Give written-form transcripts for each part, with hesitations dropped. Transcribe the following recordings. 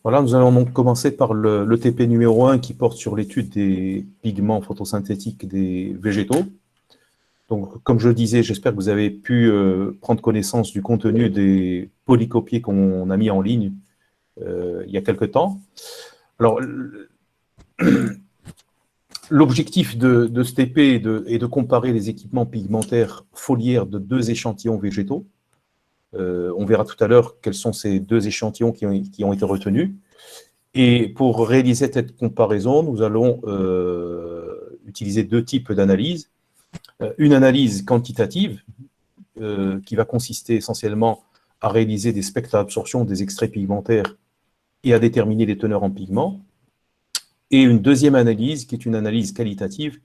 Voilà, nous allons donc commencer par le TP numéro 1 qui porte sur l'étude des pigments photosynthétiques des végétaux. Donc, comme je le disais, j'espère que vous avez pu prendre connaissance du contenu des polycopiés qu'on a mis en ligne il y a quelque temps. Alors, l'objectif de ce TP est de comparer les équipements pigmentaires foliaires de deux échantillons végétaux. On verra tout à l'heure quels sont ces deux échantillons qui ont été retenus. Et pour réaliser cette comparaison, nous allons utiliser deux types d'analyses. Une analyse quantitative qui va consister essentiellement à réaliser des spectres d'absorption des extraits pigmentaires et à déterminer les teneurs en pigments. Et une deuxième analyse qui est une analyse qualitative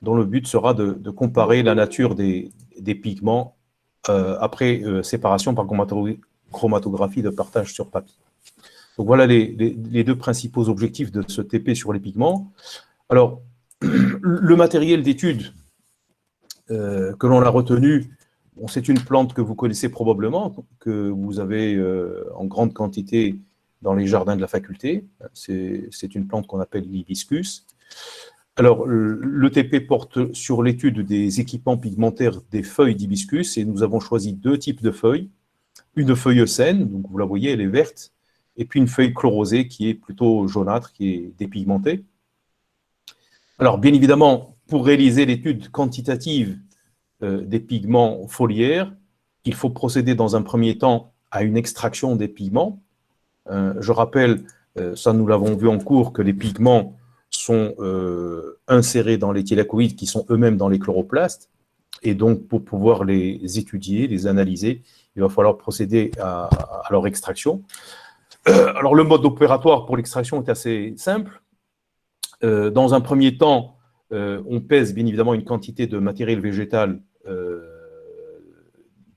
dont le but sera de comparer la nature des pigments après séparation par chromatographie de partage sur papier. Donc voilà les deux principaux objectifs de ce TP sur les pigments. Alors, le matériel d'étude que l'on a retenu, bon, c'est une plante que vous connaissez probablement, que vous avez en grande quantité dans les jardins de la faculté. C'est une plante qu'on appelle l'hibiscus. Alors, le TP porte sur l'étude des équipements pigmentaires des feuilles d'hibiscus, et nous avons choisi deux types de feuilles. Une feuille saine, donc vous la voyez, elle est verte, et puis une feuille chlorosée qui est plutôt jaunâtre, qui est dépigmentée. Alors, bien évidemment, pour réaliser l'étude quantitative des pigments foliaires, il faut procéder dans un premier temps à une extraction des pigments. Je rappelle, ça nous l'avons vu en cours, que les pigments sont insérés dans les thylakoïdes qui sont eux-mêmes dans les chloroplastes, et donc pour pouvoir les étudier, les analyser, il va falloir procéder à leur extraction. Alors le mode opératoire pour l'extraction est assez simple. Dans un premier temps, on pèse bien évidemment une quantité de matériel végétal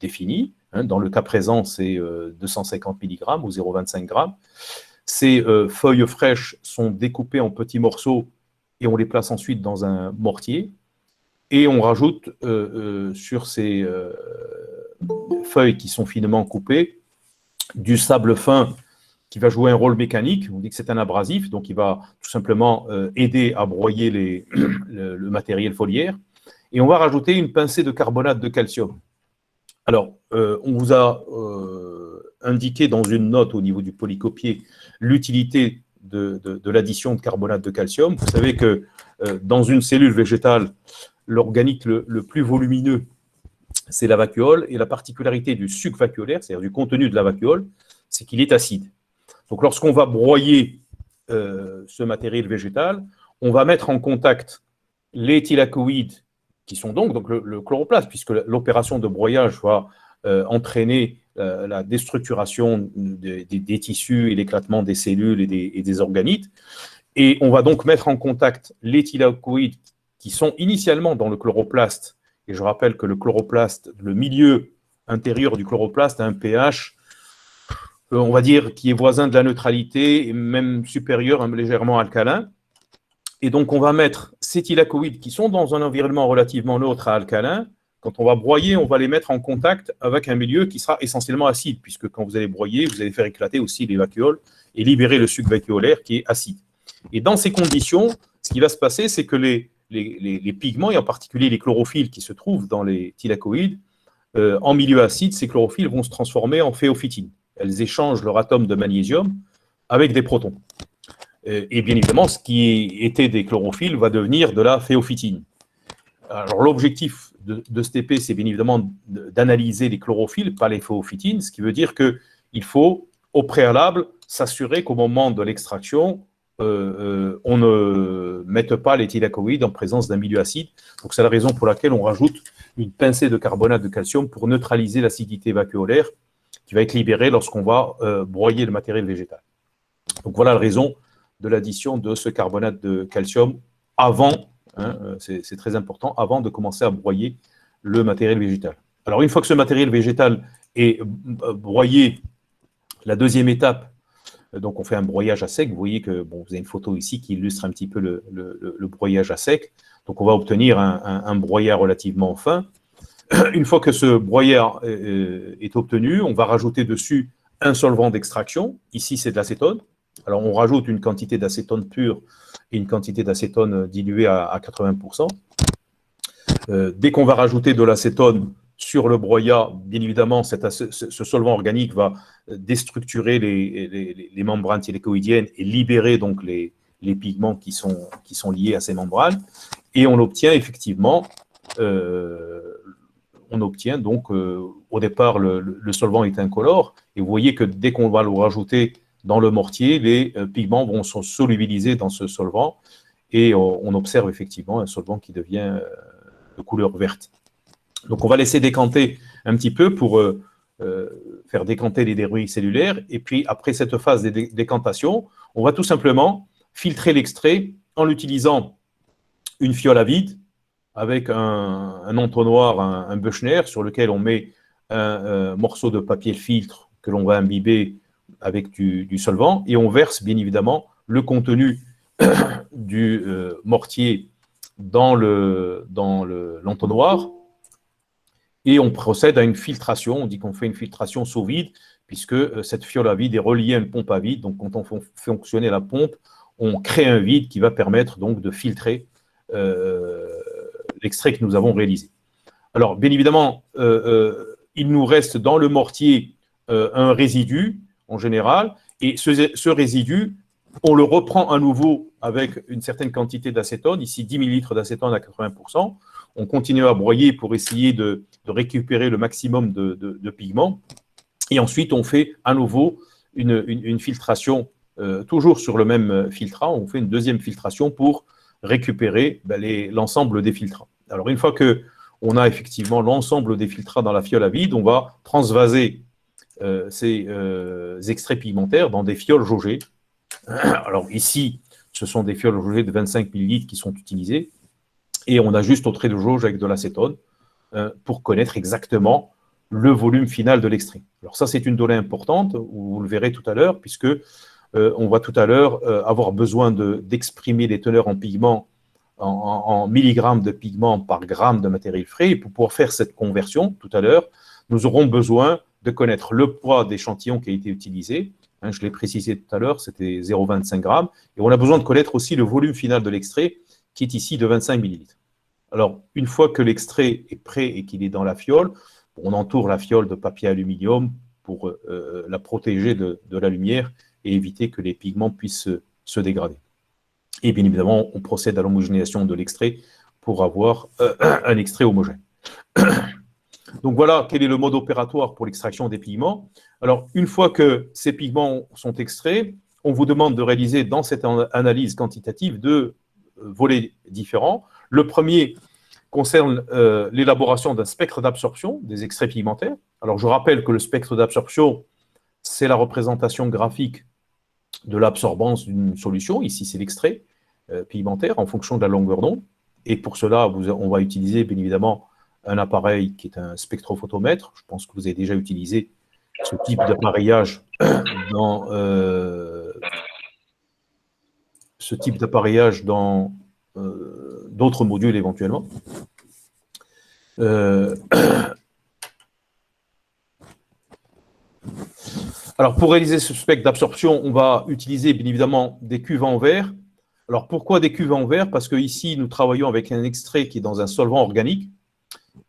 définie. Dans le cas présent, c'est 250 mg ou 0,25 g. Ces feuilles fraîches sont découpées en petits morceaux et on les place ensuite dans un mortier. Et on rajoute sur ces feuilles qui sont finement coupées du sable fin qui va jouer un rôle mécanique. On dit que c'est un abrasif, donc il va tout simplement aider à broyer le matériel foliaire. Et on va rajouter une pincée de carbonate de calcium. Alors, on vous a indiqué dans une note au niveau du polycopier l'utilité de l'addition de carbonate de calcium. Vous savez que dans une cellule végétale, l'organique le plus volumineux, c'est la vacuole, et la particularité du suc vacuolaire, c'est-à-dire du contenu de la vacuole, c'est qu'il est acide. Donc, lorsqu'on va broyer ce matériel végétal, on va mettre en contact les thylakoïdes, qui sont donc le chloroplaste, puisque l'opération de broyage va entraîner la déstructuration des tissus et l'éclatement des cellules et des organites. Et on va donc mettre en contact les thylakoïdes qui sont initialement dans le chloroplaste. Et je rappelle que le chloroplaste, le milieu intérieur du chloroplaste a un pH, on va dire, qui est voisin de la neutralité, et même supérieur, légèrement alcalin. Et donc, on va mettre ces thylakoïdes qui sont dans un environnement relativement neutre à alcalin. Quand on va broyer, on va les mettre en contact avec un milieu qui sera essentiellement acide, puisque quand vous allez broyer, vous allez faire éclater aussi les vacuoles et libérer le suc vacuolaire qui est acide. Et dans ces conditions, ce qui va se passer, c'est que les pigments, et en particulier les chlorophylles qui se trouvent dans les thylakoïdes, en milieu acide, ces chlorophylles vont se transformer en phéophytine. Elles échangent leur atome de magnésium avec des protons. Et bien évidemment, ce qui était des chlorophylles va devenir de la phéophytine. Alors l'objectif de ce TP, c'est bien évidemment d'analyser les chlorophylles, pas les phéophytines, ce qui veut dire qu'il faut, au préalable, s'assurer qu'au moment de l'extraction, on ne mette pas les thylakoïdes en présence d'un milieu acide. Donc c'est la raison pour laquelle on rajoute une pincée de carbonate de calcium pour neutraliser l'acidité vacuolaire qui va être libérée lorsqu'on va broyer le matériel végétal. Donc voilà la raison de l'addition de ce carbonate de calcium avant, c'est très important, avant de commencer à broyer le matériel végétal. Alors une fois que ce matériel végétal est broyé, la deuxième étape, donc on fait un broyage à sec. Vous voyez que vous avez une photo ici qui illustre un petit peu le broyage à sec. Donc on va obtenir un broyat relativement fin. Une fois que ce broyat est obtenu, on va rajouter dessus un solvant d'extraction. Ici, c'est de l'acétone. Alors, on rajoute une quantité d'acétone pur et une quantité d'acétone diluée à 80%. Dès qu'on va rajouter de l'acétone sur le broyat, bien évidemment, ce solvant organique va déstructurer les membranes thylakoïdiennes et libérer donc les pigments qui sont liés à ces membranes. Et on obtient effectivement, donc, au départ, le solvant est incolore. Et vous voyez que dès qu'on va le rajouter dans le mortier, les pigments vont se solubiliser dans ce solvant. Et on observe effectivement un solvant qui devient de couleur verte. Donc, on va laisser décanter un petit peu pour faire décanter les débris cellulaires. Et puis, après cette phase de décantation, on va tout simplement filtrer l'extrait en utilisant une fiole à vide avec un entonnoir, un Bechner, sur lequel on met un morceau de papier filtre que l'on va imbiber avec du solvant, et on verse bien évidemment le contenu du mortier dans l'entonnoir, et on procède à une filtration. On dit qu'on fait une filtration sous vide, puisque cette fiole à vide est reliée à une pompe à vide. Donc, quand on fait fonctionner la pompe, on crée un vide qui va permettre donc de filtrer l'extrait que nous avons réalisé. Alors, bien évidemment, il nous reste dans le mortier un résidu, en général, et ce résidu, on le reprend à nouveau avec une certaine quantité d'acétone, ici 10 ml d'acétone à 80%. On continue à broyer pour essayer de récupérer le maximum de pigments. Et ensuite, on fait à nouveau une filtration, toujours sur le même filtrant. On fait une deuxième filtration pour récupérer l'ensemble des filtrats. Alors, une fois qu'on a effectivement l'ensemble des filtrats dans la fiole à vide, on va transvaser ces extraits pigmentaires dans des fioles jaugées. Alors ici, ce sont des fioles jaugées de 25 ml qui sont utilisées, et on ajuste au trait de jauge avec de l'acétone pour connaître exactement le volume final de l'extrait. Alors ça, c'est une donnée importante, vous le verrez tout à l'heure, puisque on va tout à l'heure avoir besoin d'exprimer les teneurs en pigments, en milligrammes de pigments par gramme de matériel frais. Et pour pouvoir faire cette conversion, tout à l'heure, nous aurons besoin de connaître le poids d'échantillon qui a été utilisé. Je l'ai précisé tout à l'heure, c'était 0,25 grammes. Et on a besoin de connaître aussi le volume final de l'extrait, qui est ici de 25 millilitres. Alors, une fois que l'extrait est prêt et qu'il est dans la fiole, on entoure la fiole de papier aluminium pour la protéger de la lumière et éviter que les pigments puissent se dégrader. Et bien évidemment, on procède à l'homogénéisation de l'extrait pour avoir un extrait homogène. Donc voilà quel est le mode opératoire pour l'extraction des pigments. Alors, une fois que ces pigments sont extraits, on vous demande de réaliser dans cette analyse quantitative deux volets différents. Le premier concerne l'élaboration d'un spectre d'absorption des extraits pigmentaires. Alors, je rappelle que le spectre d'absorption, c'est la représentation graphique de l'absorbance d'une solution. Ici, c'est l'extrait pigmentaire en fonction de la longueur d'onde. Et pour cela, on va utiliser, bien évidemment, un appareil qui est un spectrophotomètre. Je pense que vous avez déjà utilisé ce type d'appareillage dans d'autres modules éventuellement. Alors, pour réaliser ce spectre d'absorption, on va utiliser bien évidemment des cuves en verre. Alors, pourquoi des cuves en verre? Parce qu'ici, nous travaillons avec un extrait qui est dans un solvant organique.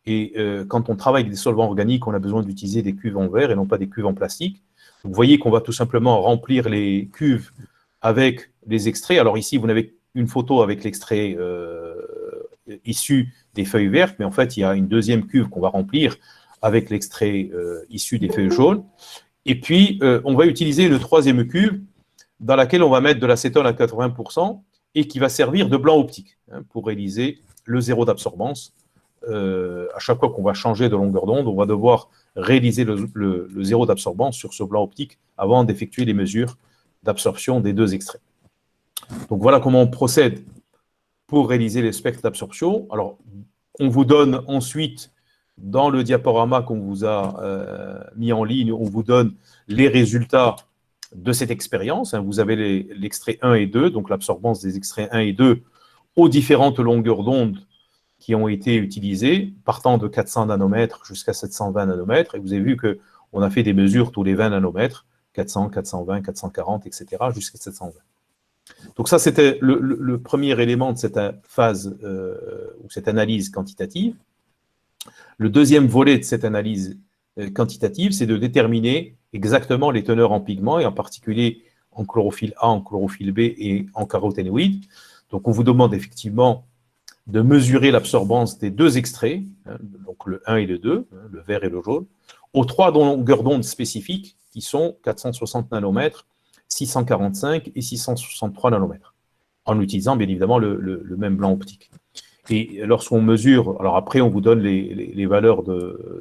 Et quand on travaille avec des solvants organiques, on a besoin d'utiliser des cuves en verre et non pas des cuves en plastique. Vous voyez qu'on va tout simplement remplir les cuves avec les extraits. Alors ici, vous avez une photo avec l'extrait issu des feuilles vertes, mais en fait, il y a une deuxième cuve qu'on va remplir avec l'extrait issu des feuilles jaunes. Et puis, on va utiliser une troisième cuve dans laquelle on va mettre de l'acétone à 80% et qui va servir de blanc optique pour réaliser le zéro d'absorbance. À chaque fois qu'on va changer de longueur d'onde, on va devoir réaliser le zéro d'absorbance sur ce blanc optique avant d'effectuer les mesures d'absorption des deux extraits. Donc voilà comment on procède pour réaliser les spectres d'absorption. Alors, on vous donne ensuite, dans le diaporama qu'on vous a mis en ligne, on vous donne les résultats de cette expérience. Vous avez l'extrait 1 et 2, donc l'absorbance des extraits 1 et 2 aux différentes longueurs d'onde qui ont été utilisées, partant de 400 nanomètres jusqu'à 720 nanomètres. Et vous avez vu qu'on a fait des mesures tous les 20 nanomètres 400, 420, 440, etc., jusqu'à 720. Donc ça, c'était le premier élément de cette phase ou cette analyse quantitative. Le deuxième volet de cette analyse quantitative, c'est de déterminer exactement les teneurs en pigments, et en particulier en chlorophylle A, en chlorophylle B et en caroténoïdes. Donc on vous demande effectivement de mesurer l'absorbance des deux extraits, donc le 1 et le 2, le vert et le jaune, aux trois longueurs d'onde spécifiques qui sont 460 nanomètres, 645 et 663 nanomètres, en utilisant bien évidemment le même blanc optique. Et lorsqu'on mesure, alors après on vous donne les valeurs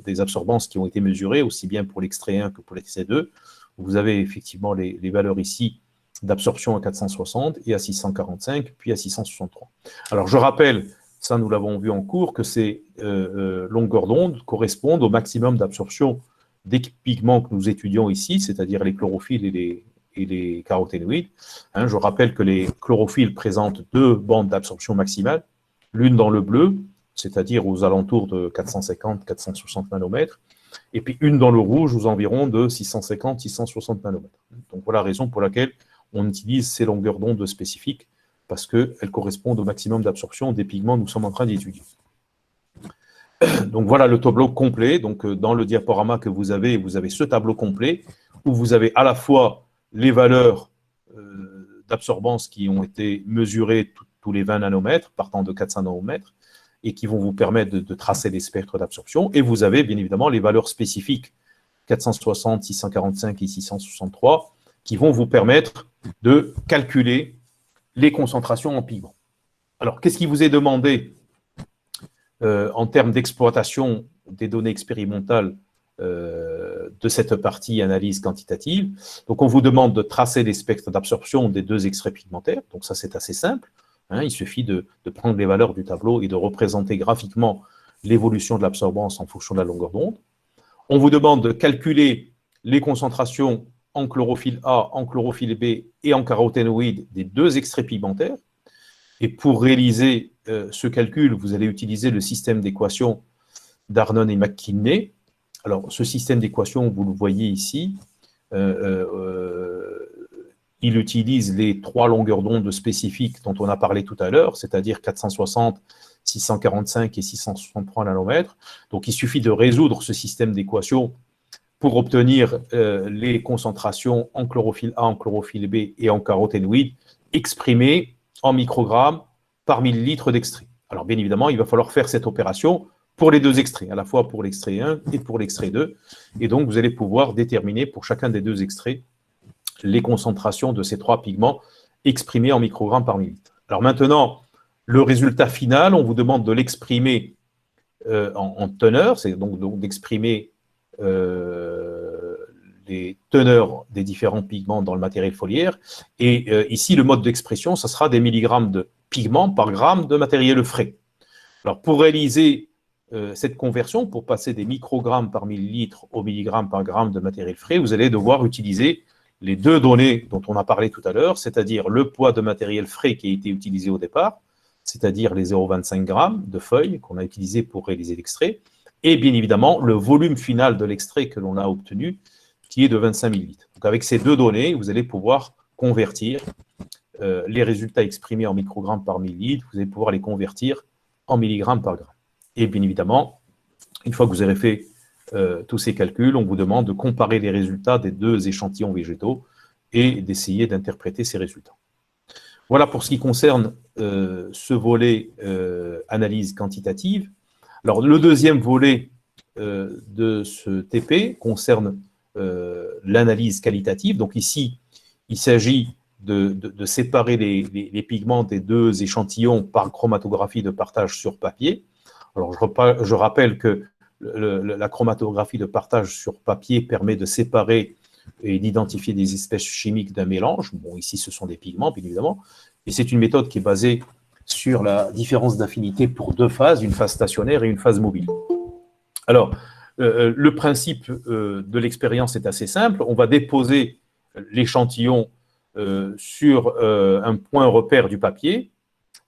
des absorbances qui ont été mesurées, aussi bien pour l'extrait 1 que pour l'extrait 2. Vous avez effectivement les valeurs ici d'absorption à 460 et à 645, puis à 663. Alors je rappelle, ça nous l'avons vu en cours, que ces longueurs d'onde correspondent au maximum d'absorption des pigments que nous étudions ici, c'est-à-dire les chlorophylles et les caroténoïdes. Je rappelle que les chlorophylles présentent deux bandes d'absorption maximale, l'une dans le bleu, c'est-à-dire aux alentours de 450-460 nanomètres, et puis une dans le rouge aux environs de 650-660 nanomètres. Donc voilà la raison pour laquelle on utilise ces longueurs d'onde spécifiques, parce qu'elles correspondent au maximum d'absorption des pigments que nous sommes en train d'étudier. Donc voilà le tableau complet. Donc dans le diaporama que vous avez ce tableau complet, où vous avez à la fois les valeurs d'absorbance qui ont été mesurées tous les 20 nanomètres, partant de 400 nanomètres, et qui vont vous permettre de tracer les spectres d'absorption. Et vous avez bien évidemment les valeurs spécifiques 460, 645 et 663, qui vont vous permettre de calculer les concentrations en pigments. Alors, qu'est-ce qui vous est demandé en termes d'exploitation des données expérimentales de cette partie analyse quantitative? Donc, on vous demande de tracer les spectres d'absorption des deux extraits pigmentaires. Donc, ça, c'est assez simple. Il suffit de prendre les valeurs du tableau et de représenter graphiquement l'évolution de l'absorbance en fonction de la longueur d'onde. On vous demande de calculer les concentrations en chlorophylle A, en chlorophylle B et en caroténoïdes des deux extraits pigmentaires. Et pour réaliser ce calcul, vous allez utiliser le système d'équations d'Arnon et McKinney. Alors, ce système d'équations, vous le voyez ici, il utilise les trois longueurs d'onde spécifiques dont on a parlé tout à l'heure, c'est-à-dire 460, 645 et 663 nanomètres. Donc, il suffit de résoudre ce système d'équations pour obtenir les concentrations en chlorophylle A, en chlorophylle B et en caroténoïdes exprimées en microgrammes par millilitre d'extrait. Alors, bien évidemment, il va falloir faire cette opération pour les deux extraits, à la fois pour l'extrait 1 et pour l'extrait 2. Et donc, vous allez pouvoir déterminer pour chacun des deux extraits les concentrations de ces trois pigments exprimés en microgrammes par millilitre. Alors maintenant, le résultat final, on vous demande de l'exprimer en teneur, c'est donc d'exprimer les teneurs des différents pigments dans le matériel foliaire. Et ici, le mode d'expression, ce sera des milligrammes de pigments par gramme de matériel frais. Alors, pour réaliser cette conversion, pour passer des microgrammes par millilitre au milligrammes par gramme de matériel frais, vous allez devoir utiliser les deux données dont on a parlé tout à l'heure, c'est-à-dire le poids de matériel frais qui a été utilisé au départ, c'est-à-dire les 0,25 grammes de feuilles qu'on a utilisées pour réaliser l'extrait, et bien évidemment le volume final de l'extrait que l'on a obtenu, qui est de 25 millilitres. Donc avec ces deux données, vous allez pouvoir convertir les résultats exprimés en microgrammes par millilitre, vous allez pouvoir les convertir en milligrammes par gramme. Et bien évidemment, une fois que vous aurez fait tous ces calculs, on vous demande de comparer les résultats des deux échantillons végétaux et d'essayer d'interpréter ces résultats. Voilà pour ce qui concerne ce volet analyse quantitative. Alors, le deuxième volet de ce TP concerne l'analyse qualitative. Donc ici, il s'agit de séparer les pigments des deux échantillons par chromatographie de partage sur papier. Alors, je rappelle que la chromatographie de partage sur papier permet de séparer et d'identifier des espèces chimiques d'un mélange. Bon, ici, ce sont des pigments, bien évidemment. Et c'est une méthode qui est basée sur la différence d'affinité pour deux phases, une phase stationnaire et une phase mobile. Alors, le principe de l'expérience est assez simple. On va déposer l'échantillon sur un point repère du papier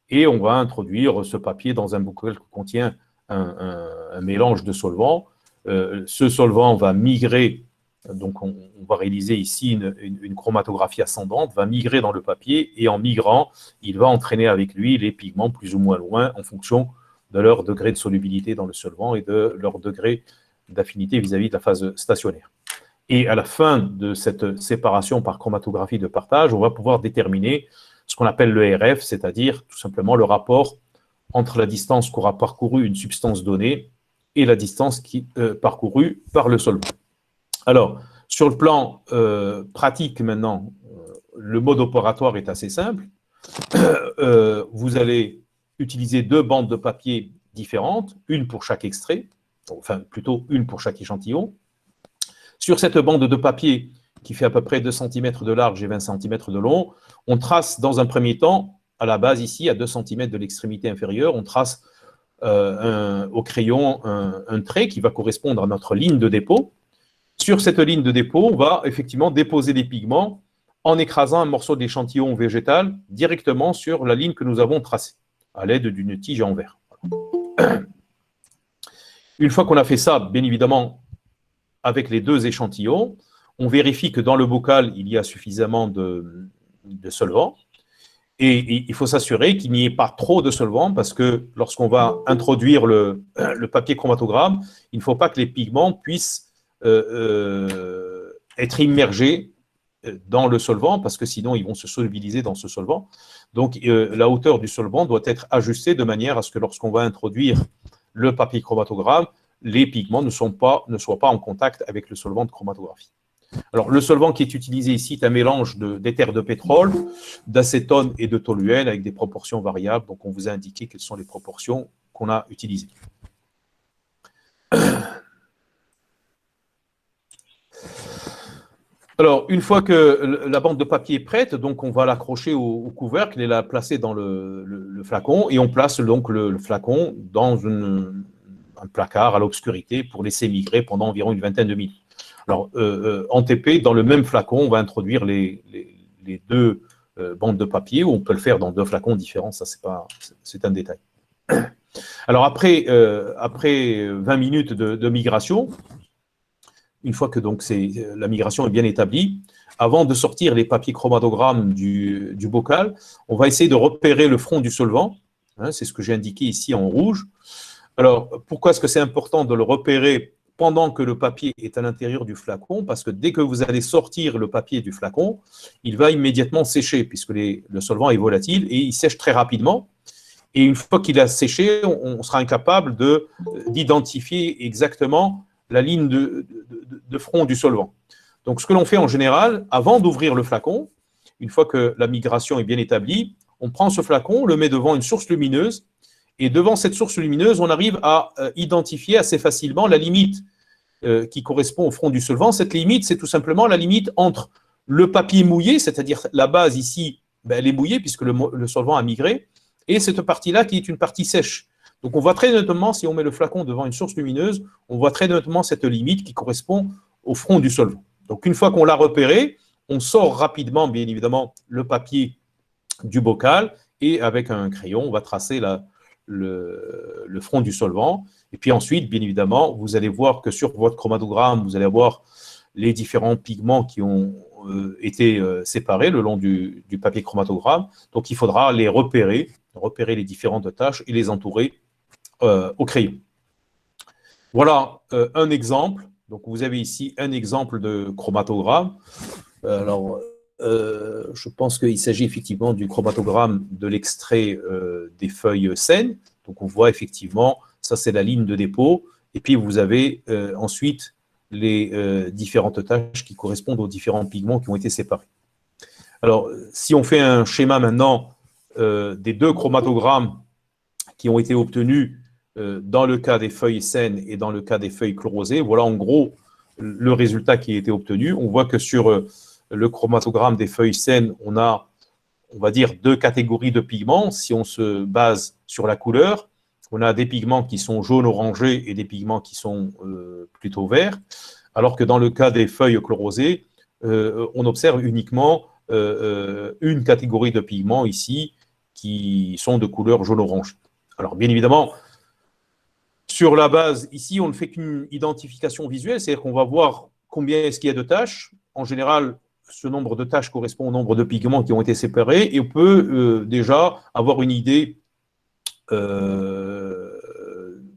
et on va introduire ce papier dans un bocal qui contient un mélange de solvants. Ce solvant va migrer Donc, on va réaliser ici une chromatographie ascendante, va migrer dans le papier, et en migrant, il va entraîner avec lui les pigments plus ou moins loin en fonction de leur degré de solubilité dans le solvant et de leur degré d'affinité vis-à-vis de la phase stationnaire. Et à la fin de cette séparation par chromatographie de partage, on va pouvoir déterminer ce qu'on appelle le RF, c'est-à-dire tout simplement le rapport entre la distance qu'aura parcourue une substance donnée et la distance parcourue par le solvant. Alors, sur le plan pratique maintenant, le mode opératoire est assez simple. Vous allez utiliser 2 bandes de papier différentes, une pour chaque extrait, enfin plutôt une pour chaque échantillon. Sur cette bande de papier qui fait à peu près 2 cm de large et 20 cm de long, on trace dans un premier temps, à la base ici, à 2 cm de l'extrémité inférieure, on trace au crayon un trait qui va correspondre à notre ligne de dépôt. Sur cette ligne de dépôt, on va effectivement déposer des pigments en écrasant un morceau d'échantillon végétal directement sur la ligne que nous avons tracée, à l'aide d'une tige en verre. Une fois qu'on a fait ça, bien évidemment, avec les 2 échantillons, on vérifie que dans le bocal, il y a suffisamment de solvant. Et il faut s'assurer qu'il n'y ait pas trop de solvant, parce que lorsqu'on va introduire le papier chromatogramme, il ne faut pas que les pigments puissent être immergés dans le solvant, parce que sinon ils vont se solubiliser dans ce solvant. Donc la hauteur du solvant doit être ajustée de manière à ce que lorsqu'on va introduire le papier chromatogramme, les pigments ne soient pas en contact avec le solvant de chromatographie. Alors, le solvant qui est utilisé ici est un mélange d'éther de pétrole, d'acétone et de toluène avec des proportions variables. Donc, on vous a indiqué quelles sont les proportions qu'on a utilisées. Alors, une fois que la bande de papier est prête, donc on va l'accrocher au couvercle et la placer dans le flacon. Et on place donc le flacon dans un placard à l'obscurité pour laisser migrer pendant environ une vingtaine de minutes. Alors, en TP, dans le même flacon, on va introduire les 2 bandes de papier, ou on peut le faire dans 2 flacons différents, ça c'est un détail. Alors, après 20 minutes de migration, une fois que donc la migration est bien établie, avant de sortir les papiers chromatogrammes du bocal, on va essayer de repérer le front du solvant. Hein, c'est ce que j'ai indiqué ici en rouge. Alors, pourquoi est-ce que c'est important de le repérer pendant que le papier est à l'intérieur du flacon? Parce que dès que vous allez sortir le papier du flacon, il va immédiatement sécher, puisque le solvant est volatile et il sèche très rapidement. Et une fois qu'il a séché, on sera incapable d'identifier exactement la ligne de front du solvant. Donc, ce que l'on fait en général, avant d'ouvrir le flacon, une fois que la migration est bien établie, on prend ce flacon, on le met devant une source lumineuse, et devant cette source lumineuse, on arrive à identifier assez facilement la limite qui correspond au front du solvant. Cette limite, c'est tout simplement la limite entre le papier mouillé, c'est-à-dire la base ici, elle est mouillée puisque le solvant a migré, et cette partie-là qui est une partie sèche. Donc on voit très nettement, si on met le flacon devant une source lumineuse, on voit très nettement cette limite qui correspond au front du solvant. Donc une fois qu'on l'a repéré, on sort rapidement, bien évidemment, le papier du bocal, et avec un crayon, on va tracer le front du solvant. Et puis ensuite, bien évidemment, vous allez voir que sur votre chromatogramme, vous allez avoir les différents pigments qui ont été séparés le long du papier chromatogramme. Donc, il faudra les repérer les différentes tâches et les entourer au crayon. Voilà un exemple. Donc, vous avez ici un exemple de chromatogramme. Alors, je pense qu'il s'agit effectivement du chromatogramme de l'extrait des feuilles saines. Donc, on voit effectivement, ça c'est la ligne de dépôt. Et puis, vous avez ensuite les différentes tâches qui correspondent aux différents pigments qui ont été séparés. Alors, si on fait un schéma maintenant des 2 chromatogrammes qui ont été obtenus dans le cas des feuilles saines et dans le cas des feuilles chlorosées, voilà en gros le résultat qui a été obtenu. On voit que sur le chromatogramme des feuilles saines, on a, on va dire, 2 catégories de pigments. Si on se base sur la couleur, on a des pigments qui sont jaune-orangé et des pigments qui sont plutôt verts, alors que dans le cas des feuilles chlorosées, on observe uniquement une catégorie de pigments ici qui sont de couleur jaune-orange. Alors, bien évidemment, sur la base, ici, on ne fait qu'une identification visuelle, c'est-à-dire qu'on va voir combien est-ce qu'il y a de tâches? En général, ce nombre de tâches correspond au nombre de pigments qui ont été séparés et on peut déjà avoir une idée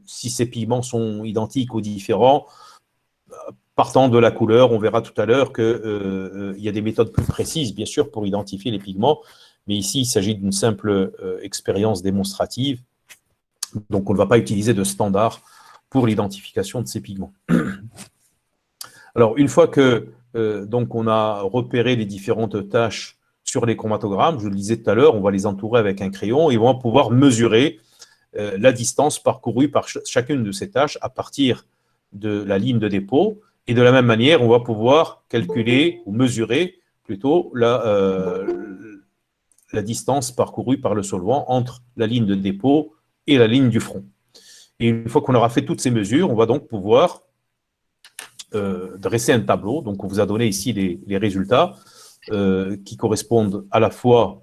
si ces pigments sont identiques ou différents. Partant de la couleur, on verra tout à l'heure qu'il y a des méthodes plus précises, bien sûr, pour identifier les pigments, mais ici, il s'agit d'une simple expérience démonstrative, donc on ne va pas utiliser de standard pour l'identification de ces pigments. Alors, une fois que donc on a repéré les différentes tâches sur les chromatogrammes, je le disais tout à l'heure, on va les entourer avec un crayon et on va pouvoir mesurer la distance parcourue par chacune de ces tâches à partir de la ligne de dépôt. Et de la même manière, on va pouvoir calculer ou mesurer plutôt la distance parcourue par le solvant entre la ligne de dépôt et la ligne du front. Et une fois qu'on aura fait toutes ces mesures, on va donc pouvoir dresser un tableau. Donc, on vous a donné ici les résultats qui correspondent à la fois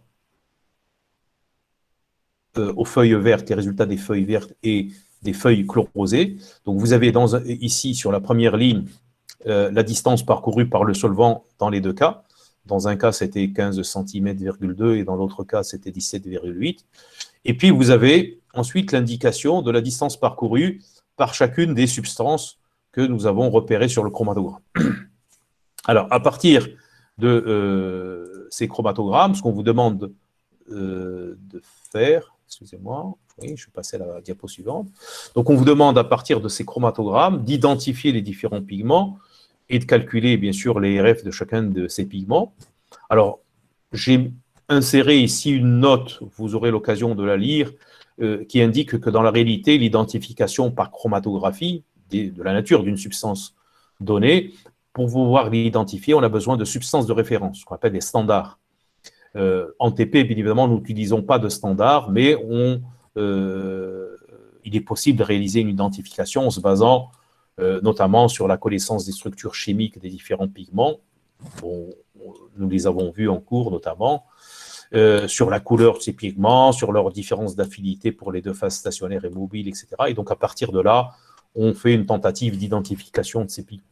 aux feuilles vertes, les résultats des feuilles vertes et des feuilles chlorosées. Donc, vous avez ici, sur la première ligne, la distance parcourue par le solvant dans les deux cas. Dans un cas, c'était 15 cm,2 et dans l'autre cas, c'était 17,8. Et puis, vous avez ensuite l'indication de la distance parcourue par chacune des substances que nous avons repérées sur le chromatogramme. Alors, à partir de ces chromatogrammes, ce qu'on vous demande de faire, excusez-moi, oui, je vais passer à la diapo suivante. Donc, on vous demande à partir de ces chromatogrammes d'identifier les différents pigments et de calculer, bien sûr, les RF de chacun de ces pigments. Alors, j'ai inséré ici une note, vous aurez l'occasion de la lire, qui indique que dans la réalité, l'identification par chromatographie de la nature d'une substance donnée, pour pouvoir l'identifier, on a besoin de substances de référence, ce qu'on appelle des standards. En TP, bien évidemment, nous n'utilisons pas de standards, mais il est possible de réaliser une identification en se basant notamment sur la connaissance des structures chimiques des différents pigments. Nous les avons vus en cours notamment, sur la couleur de ces pigments, sur leurs différences d'affinité pour les deux phases stationnaires et mobiles, etc. Et donc, à partir de là, on fait une tentative d'identification de ces pigments.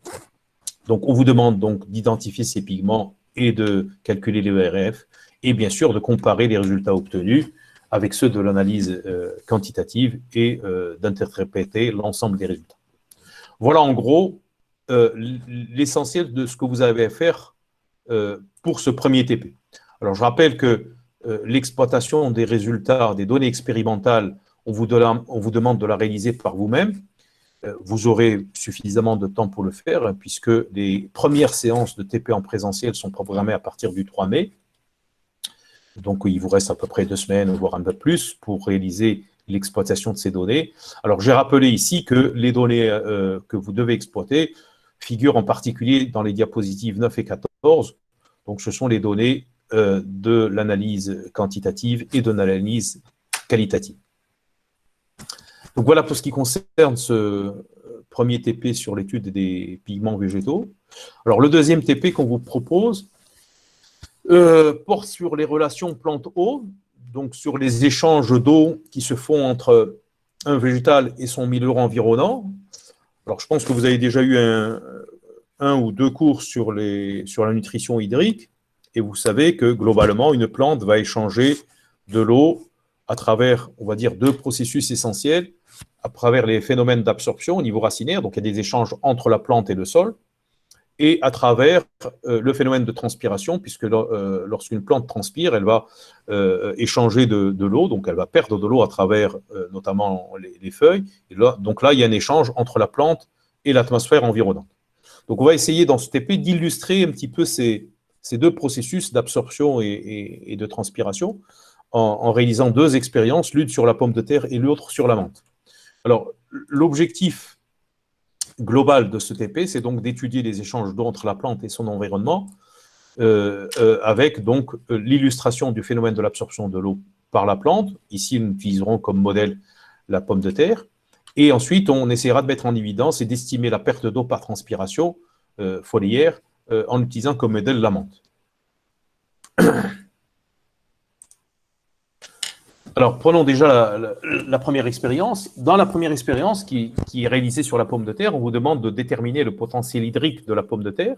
Donc, on vous demande donc d'identifier ces pigments et de calculer les ERF, et bien sûr de comparer les résultats obtenus avec ceux de l'analyse quantitative et d'interpréter l'ensemble des résultats. Voilà en gros l'essentiel de ce que vous avez à faire pour ce premier TP. Alors, je rappelle que l'exploitation des résultats, des données expérimentales, on vous demande de la réaliser par vous-même. Vous aurez suffisamment de temps pour le faire, hein, puisque les premières séances de TP en présentiel sont programmées à partir du 3 mai. Donc, il vous reste à peu près 2 semaines, voire un peu plus, pour réaliser l'exploitation de ces données. Alors, j'ai rappelé ici que les données que vous devez exploiter figurent en particulier dans les diapositives 9 et 14. Donc, ce sont les données de l'analyse quantitative et de l'analyse qualitative. Donc voilà pour ce qui concerne ce premier TP sur l'étude des pigments végétaux. Alors le deuxième TP qu'on vous propose porte sur les relations plante-eau, donc sur les échanges d'eau qui se font entre un végétal et son milieu environnant. Alors je pense que vous avez déjà eu un ou deux cours sur la nutrition hydrique, et vous savez que globalement, une plante va échanger de l'eau à travers, on va dire, 2 processus essentiels, à travers les phénomènes d'absorption au niveau racinaire, donc il y a des échanges entre la plante et le sol, et à travers le phénomène de transpiration, puisque lorsqu'une plante transpire, elle va échanger de l'eau, donc elle va perdre de l'eau à travers notamment les feuilles. Et là, donc là, il y a un échange entre la plante et l'atmosphère environnante. Donc on va essayer dans ce TP d'illustrer un petit peu ces 2 processus d'absorption et de transpiration en réalisant 2 expériences, l'une sur la pomme de terre et l'autre sur la menthe. Alors, l'objectif global de ce TP, c'est donc d'étudier les échanges d'eau entre la plante et son environnement, avec donc l'illustration du phénomène de l'absorption de l'eau par la plante. Ici, nous utiliserons comme modèle la pomme de terre. Et ensuite, on essaiera de mettre en évidence et d'estimer la perte d'eau par transpiration foliaire en utilisant comme modèle la menthe. Alors, prenons déjà la première expérience. Dans la première expérience qui est réalisée sur la pomme de terre, on vous demande de déterminer le potentiel hydrique de la pomme de terre.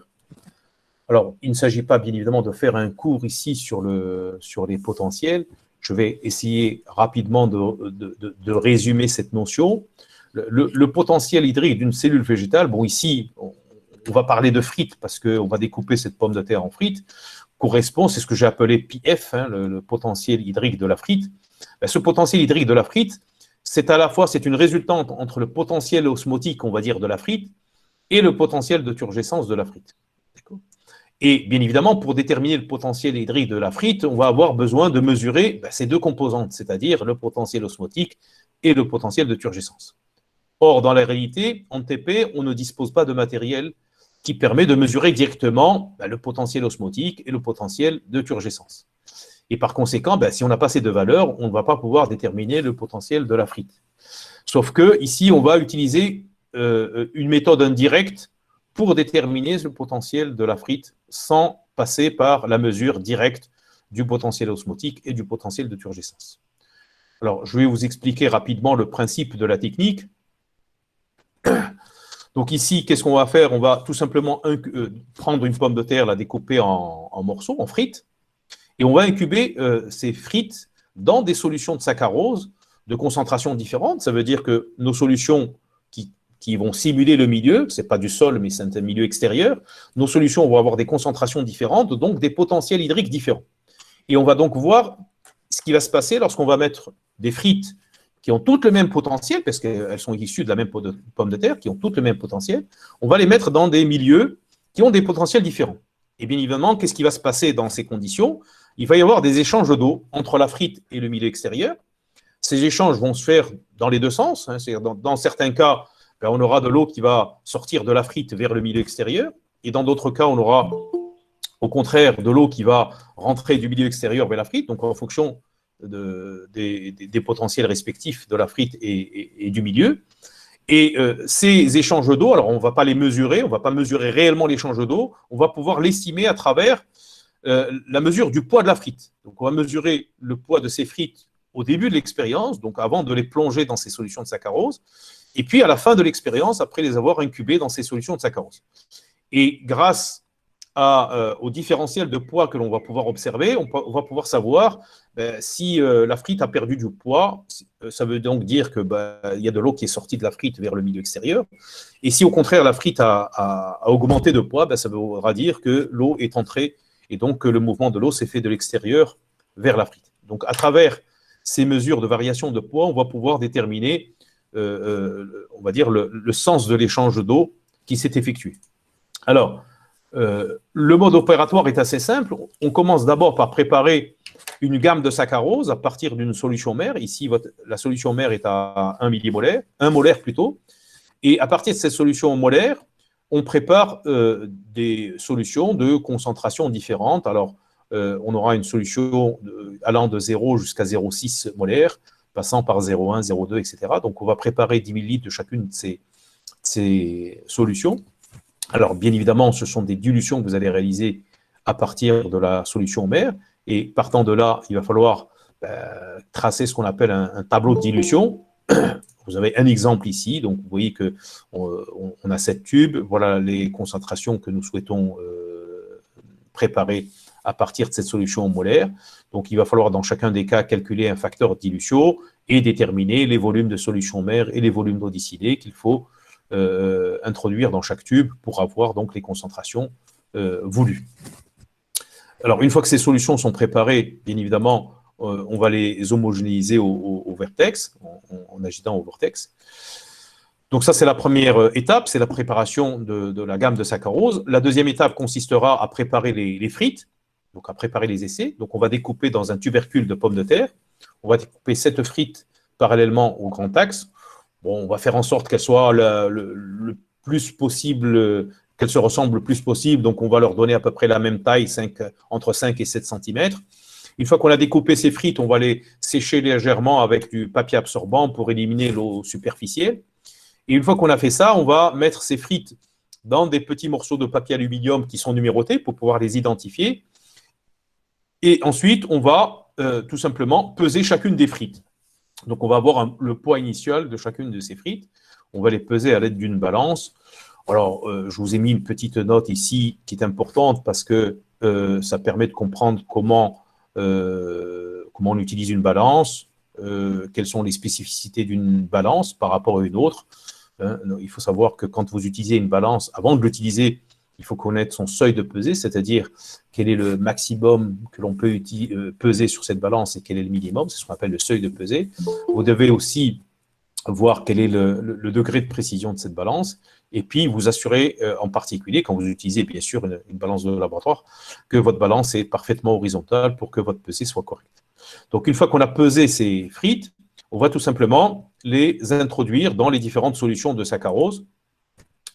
Alors, il ne s'agit pas, bien évidemment, de faire un cours ici sur les potentiels. Je vais essayer rapidement de résumer cette notion. Le potentiel hydrique d'une cellule végétale, bon, ici, on va parler de frites parce qu'on va découper cette pomme de terre en frites, correspond, c'est ce que j'ai appelé PF, hein, le potentiel hydrique de la frite. Ben, ce potentiel hydrique de la frite, c'est à la fois c'est une résultante entre le potentiel osmotique, on va dire, de la frite et le potentiel de turgescence de la frite. Et bien évidemment, pour déterminer le potentiel hydrique de la frite, on va avoir besoin de mesurer ces deux composantes, c'est-à-dire le potentiel osmotique et le potentiel de turgescence. Or, dans la réalité, en TP, on ne dispose pas de matériel qui permet de mesurer directement le potentiel osmotique et le potentiel de turgescence. Et par conséquent, si on n'a pas ces deux valeurs, on ne va pas pouvoir déterminer le potentiel de la frite. Sauf que ici, on va utiliser une méthode indirecte pour déterminer le potentiel de la frite sans passer par la mesure directe du potentiel osmotique et du potentiel de turgescence. Alors, je vais vous expliquer rapidement le principe de la technique. Donc ici, qu'est-ce qu'on va faire? On va tout simplement prendre une pomme de terre, la découper en morceaux, en frites, et on va incuber ces frites dans des solutions de saccharose de concentration différente. Ça veut dire que nos solutions qui vont simuler le milieu, ce n'est pas du sol, mais c'est un milieu extérieur, nos solutions vont avoir des concentrations différentes, donc des potentiels hydriques différents. Et on va donc voir ce qui va se passer lorsqu'on va mettre des frites qui ont toutes le même potentiel, parce qu'elles sont issues de la même pomme de terre, qui ont toutes le même potentiel, on va les mettre dans des milieux qui ont des potentiels différents. Et bien évidemment, qu'est-ce qui va se passer dans ces conditions? Il va y avoir des échanges d'eau entre la frite et le milieu extérieur. Ces échanges vont se faire dans les deux sens. Hein, c'est-à-dire dans certains cas, on aura de l'eau qui va sortir de la frite vers le milieu extérieur, et dans d'autres cas, on aura au contraire de l'eau qui va rentrer du milieu extérieur vers la frite, donc en fonction des potentiels respectifs de la frite et du milieu. Et ces échanges d'eau, alors on ne va pas les mesurer, on ne va pas mesurer réellement l'échange d'eau, on va pouvoir l'estimer à travers la mesure du poids de la frite. Donc on va mesurer le poids de ces frites au début de l'expérience, donc avant de les plonger dans ces solutions de saccharose, et puis à la fin de l'expérience, après les avoir incubées dans ces solutions de saccharose. Et grâce au différentiel de poids que l'on va pouvoir observer, on va pouvoir savoir si la frite a perdu du poids. Ça veut donc dire qu'il y a de l'eau qui est sortie de la frite vers le milieu extérieur. Et si au contraire la frite a augmenté de poids, ça voudra dire que l'eau est entrée et donc que le mouvement de l'eau s'est fait de l'extérieur vers la frite. Donc à travers ces mesures de variation de poids, on va pouvoir déterminer on va dire le sens de l'échange d'eau qui s'est effectué. Alors, le mode opératoire est assez simple. On commence d'abord par préparer une gamme de saccharose à partir d'une solution mère. Ici, la solution mère est à 1 millimolaire, 1 molaire plutôt. Et à partir de cette solution molaire, on prépare des solutions de concentration différentes. Alors, on aura une solution allant de 0 jusqu'à 0,6 molaire, passant par 0,1, 0,2, etc. Donc, on va préparer 10 millilitres de chacune de ces solutions. Alors, bien évidemment, ce sont des dilutions que vous allez réaliser à partir de la solution mère. Et partant de là, il va falloir tracer ce qu'on appelle un tableau de dilution. Vous avez un exemple ici. Donc, vous voyez qu'on a 7 tubes. Voilà les concentrations que nous souhaitons préparer à partir de cette solution molaire. Donc, il va falloir dans chacun des cas calculer un facteur de dilution et déterminer les volumes de solution mère et les volumes d'eau distillée qu'il faut introduire dans chaque tube pour avoir donc les concentrations voulues. Alors, une fois que ces solutions sont préparées, bien évidemment, on va les homogénéiser au vertex, en agitant au vortex. Donc ça, c'est la première étape, c'est la préparation de la gamme de saccharose. La deuxième étape consistera à préparer les frites, donc à préparer les essais. Donc on va découper dans un tubercule de pommes de terre. On va découper 7 frites parallèlement au grand axe. Bon, on va faire en sorte qu'elles soient le plus possible, qu'elles se ressemblent le plus possible. Donc on va leur donner à peu près la même taille, entre 5 et 7 cm. Une fois qu'on a découpé ces frites, on va les sécher légèrement avec du papier absorbant pour éliminer l'eau superficielle. Et une fois qu'on a fait ça, on va mettre ces frites dans des petits morceaux de papier aluminium qui sont numérotés pour pouvoir les identifier. Et ensuite, on va tout simplement peser chacune des frites. Donc, on va avoir le poids initial de chacune de ces frites. On va les peser à l'aide d'une balance. Alors, je vous ai mis une petite note ici qui est importante parce que ça permet de comprendre comment on utilise une balance, quelles sont les spécificités d'une balance par rapport à une autre. Il faut savoir que quand vous utilisez une balance, avant de l'utiliser, il faut connaître son seuil de pesée, c'est-à-dire quel est le maximum que l'on peut peser sur cette balance et quel est le minimum, c'est ce qu'on appelle le seuil de pesée. Vous devez aussi voir quel est le degré de précision de cette balance, et puis vous assurer en particulier, quand vous utilisez bien sûr une balance de laboratoire, que votre balance est parfaitement horizontale pour que votre pesée soit correcte. Donc une fois qu'on a pesé ces frites, on va tout simplement les introduire dans les différentes solutions de saccharose.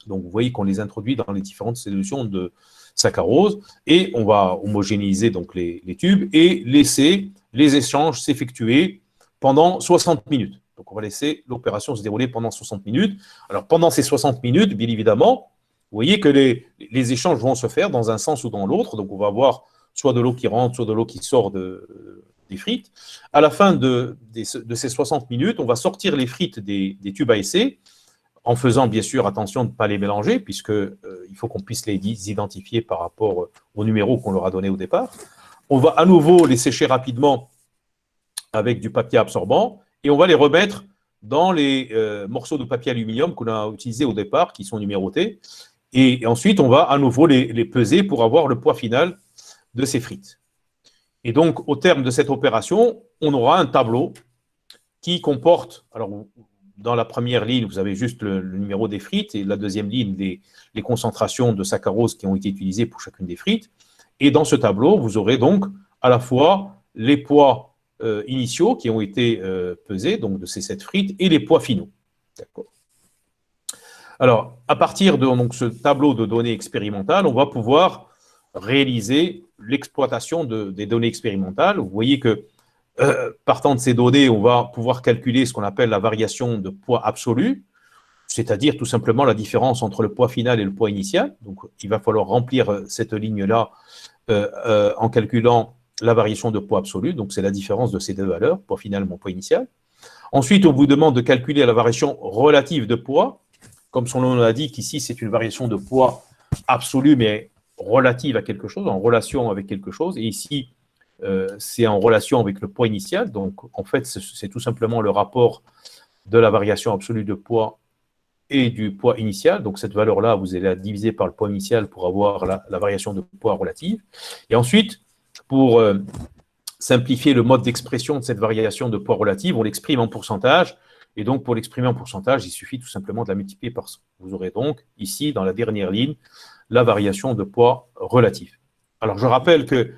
Donc, vous voyez qu'on les introduit dans les différentes solutions de saccharose et on va homogénéiser donc les tubes et laisser les échanges s'effectuer pendant 60 minutes. Donc, on va laisser l'opération se dérouler pendant 60 minutes. Alors, pendant ces 60 minutes, bien évidemment, vous voyez que les échanges vont se faire dans un sens ou dans l'autre. Donc, on va avoir soit de l'eau qui rentre, soit de l'eau qui sort des frites. À la fin de ces 60 minutes, on va sortir les frites des tubes à essai, en faisant bien sûr attention de ne pas les mélanger, puisqu'il faut qu'on puisse les identifier par rapport au numéro qu'on leur a donné au départ. On va à nouveau les sécher rapidement avec du papier absorbant et on va les remettre dans les morceaux de papier aluminium qu'on a utilisés au départ, qui sont numérotés. Et ensuite, on va à nouveau les peser pour avoir le poids final de ces frites. Et donc, au terme de cette opération, on aura un tableau qui comporte, alors dans la première ligne, vous avez juste le numéro des frites et la deuxième ligne, les concentrations de saccharose qui ont été utilisées pour chacune des frites. Et dans ce tableau, vous aurez donc à la fois les poids initiaux qui ont été pesés, donc de ces 7 frites, et les poids finaux. D'accord. Alors, à partir de donc, ce tableau de données expérimentales, on va pouvoir réaliser l'exploitation des données expérimentales. Vous voyez que partant de ces données, on va pouvoir calculer ce qu'on appelle la variation de poids absolu, c'est-à-dire tout simplement la différence entre le poids final et le poids initial. Donc, il va falloir remplir cette ligne-là en calculant la variation de poids absolu. Donc, c'est la différence de ces deux valeurs, poids final moins poids initial. Ensuite, on vous demande de calculer la variation relative de poids. Comme son nom l'indique, ici, c'est une variation de poids absolu, mais relative à quelque chose, en relation avec quelque chose. Et ici, c'est en relation avec le poids initial. Donc, en fait, c'est tout simplement le rapport de la variation absolue de poids et du poids initial. Donc, cette valeur-là, vous allez la diviser par le poids initial pour avoir la variation de poids relative. Et ensuite, pour simplifier le mode d'expression de cette variation de poids relative, on l'exprime en pourcentage. Et donc, pour l'exprimer en pourcentage, il suffit tout simplement de la multiplier par 100. Vous aurez donc, ici, dans la dernière ligne, la variation de poids relative. Alors, je rappelle que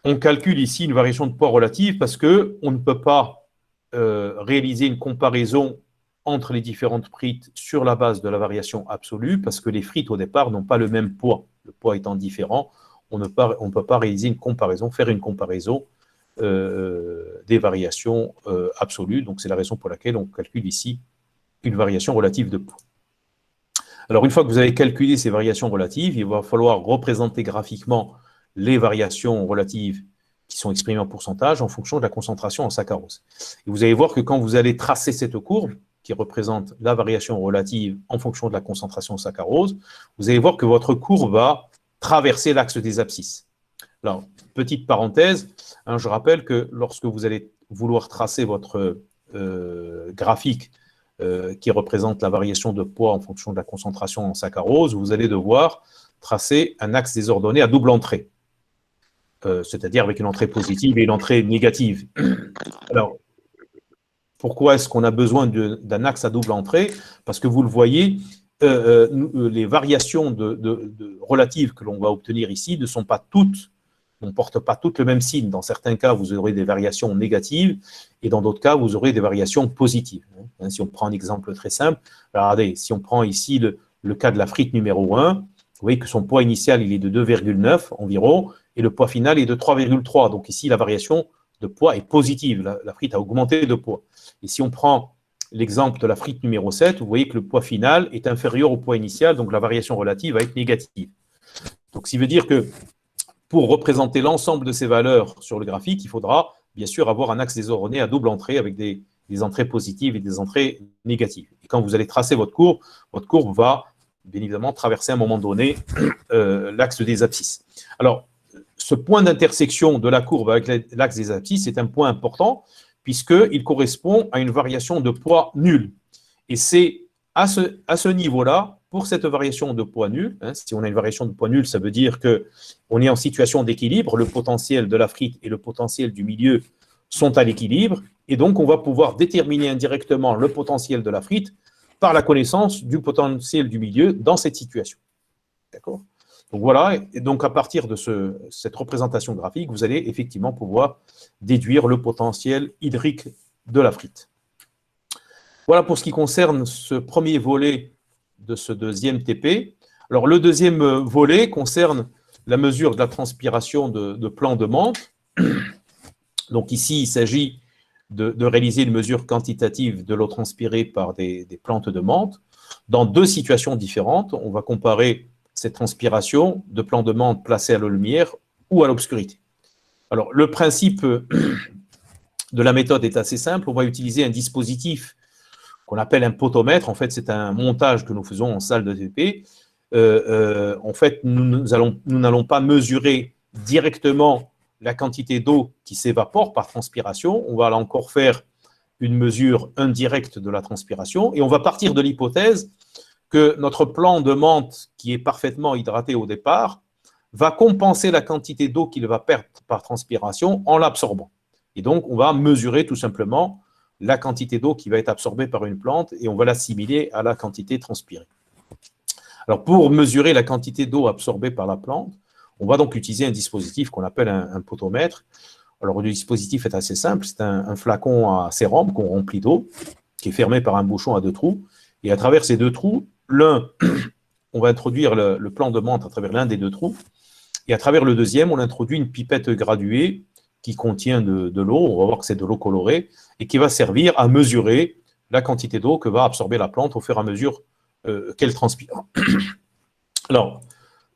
on calcule ici une variation de poids relative parce qu'on ne peut pas réaliser une comparaison entre les différentes frites sur la base de la variation absolue parce que les frites au départ n'ont pas le même poids. Le poids étant différent, on ne peut pas réaliser une comparaison, faire une comparaison des variations absolues. Donc c'est la raison pour laquelle on calcule ici une variation relative de poids. Alors une fois que vous avez calculé ces variations relatives, il va falloir représenter graphiquement les variations relatives qui sont exprimées en pourcentage en fonction de la concentration en saccharose. Et vous allez voir que quand vous allez tracer cette courbe, qui représente la variation relative en fonction de la concentration en saccharose, vous allez voir que votre courbe va traverser l'axe des abscisses. Alors, petite parenthèse, je rappelle que lorsque vous allez vouloir tracer votre graphique qui représente la variation de poids en fonction de la concentration en saccharose, vous allez devoir tracer un axe désordonné à double entrée. C'est-à-dire avec une entrée positive et une entrée négative. Alors, pourquoi est-ce qu'on a besoin d'un axe à double entrée? Parce que vous le voyez, les variations relatives que l'on va obtenir ici ne sont pas toutes, ne portent pas toutes le même signe. Dans certains cas, vous aurez des variations négatives et dans d'autres cas, vous aurez des variations positives. Si on prend un exemple très simple, regardez, si on prend ici le cas de la frite numéro 1, vous voyez que son poids initial il est de 2,9 environ, et le poids final est de 3,3. Donc ici, la variation de poids est positive. La frite a augmenté de poids. Et si on prend l'exemple de la frite numéro 7, vous voyez que le poids final est inférieur au poids initial, donc la variation relative va être négative. Donc, ça veut dire que pour représenter l'ensemble de ces valeurs sur le graphique, il faudra bien sûr avoir un axe désordonné à double entrée avec des entrées positives et des entrées négatives. Et quand vous allez tracer votre courbe va bien évidemment traverser à un moment donné l'axe des abscisses. Alors, ce point d'intersection de la courbe avec l'axe des abscisses est un point important puisqu'il correspond à une variation de poids nulle. Et c'est à ce niveau-là, pour cette variation de poids nul, si on a une variation de poids nul, ça veut dire qu'on est en situation d'équilibre, le potentiel de la frite et le potentiel du milieu sont à l'équilibre, et donc on va pouvoir déterminer indirectement le potentiel de la frite par la connaissance du potentiel du milieu dans cette situation. D'accord ? Donc voilà, et donc à partir de cette représentation graphique, vous allez effectivement pouvoir déduire le potentiel hydrique de la frite. Voilà pour ce qui concerne ce premier volet de ce deuxième TP. Alors le deuxième volet concerne la mesure de la transpiration de plans de menthe. Donc ici, il s'agit de réaliser une mesure quantitative de l'eau transpirée par des plantes de menthe dans deux situations différentes. On va comparer cette transpiration de plants de menthe placés à la lumière ou à l'obscurité. Alors le principe de la méthode est assez simple. On va utiliser un dispositif qu'on appelle un potomètre. En fait, c'est un montage que nous faisons en salle de TP. En fait, nous n'allons pas mesurer directement la quantité d'eau qui s'évapore par transpiration. On va là encore faire une mesure indirecte de la transpiration et on va partir de l'hypothèse que notre plant de menthe, qui est parfaitement hydraté au départ, va compenser la quantité d'eau qu'il va perdre par transpiration en l'absorbant. Et donc, on va mesurer tout simplement la quantité d'eau qui va être absorbée par une plante et on va l'assimiler à la quantité transpirée. Alors, pour mesurer la quantité d'eau absorbée par la plante, on va donc utiliser un dispositif qu'on appelle un potomètre. Alors, le dispositif est assez simple, c'est un flacon à sérum qu'on remplit d'eau, qui est fermé par un bouchon à deux trous. Et à travers ces deux trous, on va introduire le plant de menthe à travers l'un des deux trous. Et à travers le deuxième, on introduit une pipette graduée qui contient de l'eau, on va voir que c'est de l'eau colorée, et qui va servir à mesurer la quantité d'eau que va absorber la plante au fur et à mesure qu'elle transpire. Alors,